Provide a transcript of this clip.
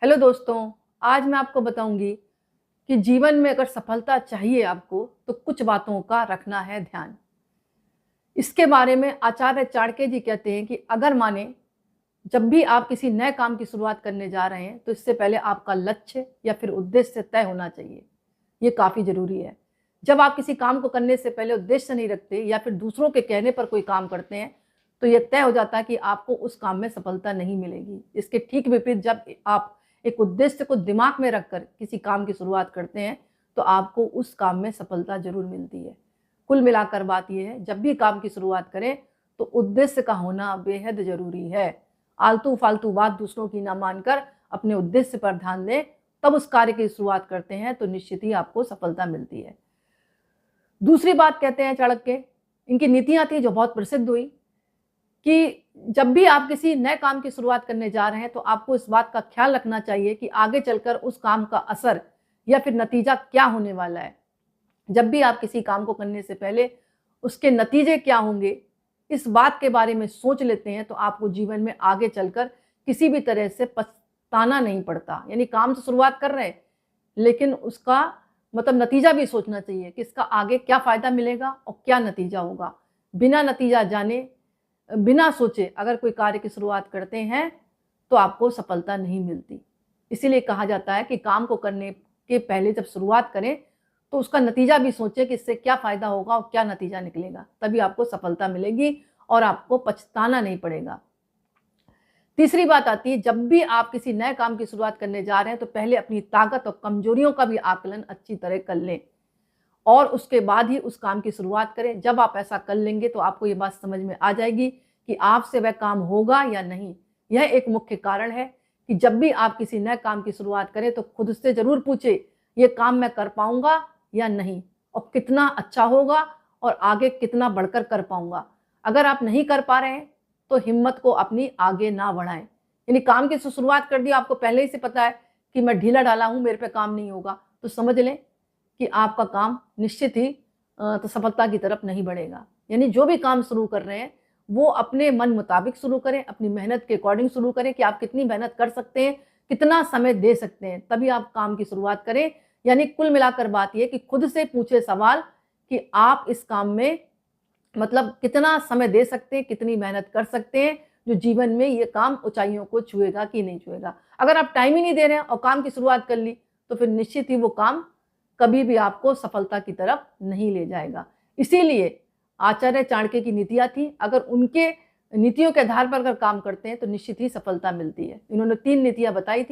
Hello दोस्तों, आज मैं आपको बताऊंगी कि जीवन में अगर सफलता चाहिए आपको तो कुछ बातों का रखना है ध्यान। इसके बारे में आचार्य चाणक्य जी कहते हैं कि अगर माने जब भी आप किसी नए काम की शुरुआत करने जा रहे हैं तो इससे पहले आपका लक्ष्य या फिर उद्देश्य तय होना चाहिए। ये काफ़ी ज़रूरी है। जब आप किसी काम को करने से पहले उद्देश्य नहीं रखते या फिर दूसरों के कहने पर कोई काम करते हैं तो ये तय हो जाता है कि आपको उस काम में सफलता नहीं मिलेगी। इसके ठीक विपरीत जब आप एक उद्देश्य को दिमाग में रखकर किसी काम की शुरुआत करते हैं तो आपको उस काम में सफलता ज़रूर मिलती है। कुल मिलाकर बात यह है, जब भी काम की शुरुआत करें तो उद्देश्य का होना बेहद ज़रूरी है। आलतू फालतू बात दूसरों की ना मानकर अपने उद्देश्य पर ध्यान दें, तब उस कार्य की शुरुआत करते हैं तो निश्चित ही आपको सफलता मिलती है। दूसरी बात कहते हैं चाणक्य, इनकी नीतियां थी जो बहुत प्रसिद्ध हुई कि जब भी आप किसी नए काम की शुरुआत करने जा रहे हैं तो आपको इस बात का ख्याल रखना चाहिए कि आगे चलकर उस काम का असर या फिर नतीजा क्या होने वाला है। जब भी आप किसी काम को करने से पहले उसके नतीजे क्या होंगे, इस बात के बारे में सोच लेते हैं तो आपको जीवन में आगे चलकर किसी भी तरह से पछताना नहीं पड़ता। यानी काम तो शुरुआत कर रहे हैं लेकिन उसका मतलब नतीजा भी सोचना चाहिए कि इसका आगे क्या फ़ायदा मिलेगा और क्या नतीजा होगा। बिना नतीजा जाने, बिना सोचे अगर कोई कार्य की शुरुआत करते हैं तो आपको सफलता नहीं मिलती। इसीलिए कहा जाता है कि काम को करने के पहले जब शुरुआत करें तो उसका नतीजा भी सोचें कि इससे क्या फ़ायदा होगा और क्या नतीजा निकलेगा, तभी आपको सफलता मिलेगी और आपको पछताना नहीं पड़ेगा। तीसरी बात आती है, जब भी आप किसी नए काम की शुरुआत करने जा रहे हैं तो पहले अपनी ताकत और कमजोरियों का भी आकलन अच्छी तरह कर लें और उसके बाद ही उस काम की शुरुआत करें। जब आप ऐसा कर लेंगे तो आपको ये बात समझ में आ जाएगी कि आपसे वह काम होगा या नहीं। यह एक मुख्य कारण है कि जब भी आप किसी नए काम की शुरुआत करें तो खुद से ज़रूर पूछे, ये काम मैं कर पाऊंगा या नहीं, और कितना अच्छा होगा और आगे कितना बढ़कर कर पाऊंगा। अगर आप नहीं कर पा रहे हैं तो हिम्मत को अपनी आगे ना बढ़ाएं। यानी काम की शुरुआत कर दी, आपको पहले ही से पता है कि मैं ढीला ढाला हूं, मेरे पे काम नहीं होगा, तो समझ लें कि आपका काम निश्चित ही तो सफलता की तरफ नहीं बढ़ेगा। यानी जो भी काम शुरू कर रहे हैं वो अपने मन मुताबिक शुरू करें, अपनी मेहनत के अकॉर्डिंग शुरू करें कि आप कितनी मेहनत कर सकते हैं, कितना समय दे सकते हैं, तभी आप काम की शुरुआत करें। यानी कुल मिलाकर बात यह कि खुद से पूछे सवाल कि आप इस काम में मतलब कितना समय दे सकते हैं, कितनी मेहनत कर सकते हैं, जो जीवन में ये काम ऊंचाइयों को छुएगा कि नहीं छुएगा। अगर आप टाइम ही नहीं दे रहे हैं और काम की शुरुआत कर ली तो फिर निश्चित ही वो काम कभी भी आपको सफलता की तरफ नहीं ले जाएगा। इसीलिए आचार्य चाणक्य की नीतियां थी, अगर उनके नीतियों के आधार पर अगर काम करते हैं तो निश्चित ही सफलता मिलती है। इन्होंने 3 नीतियां बताई थी।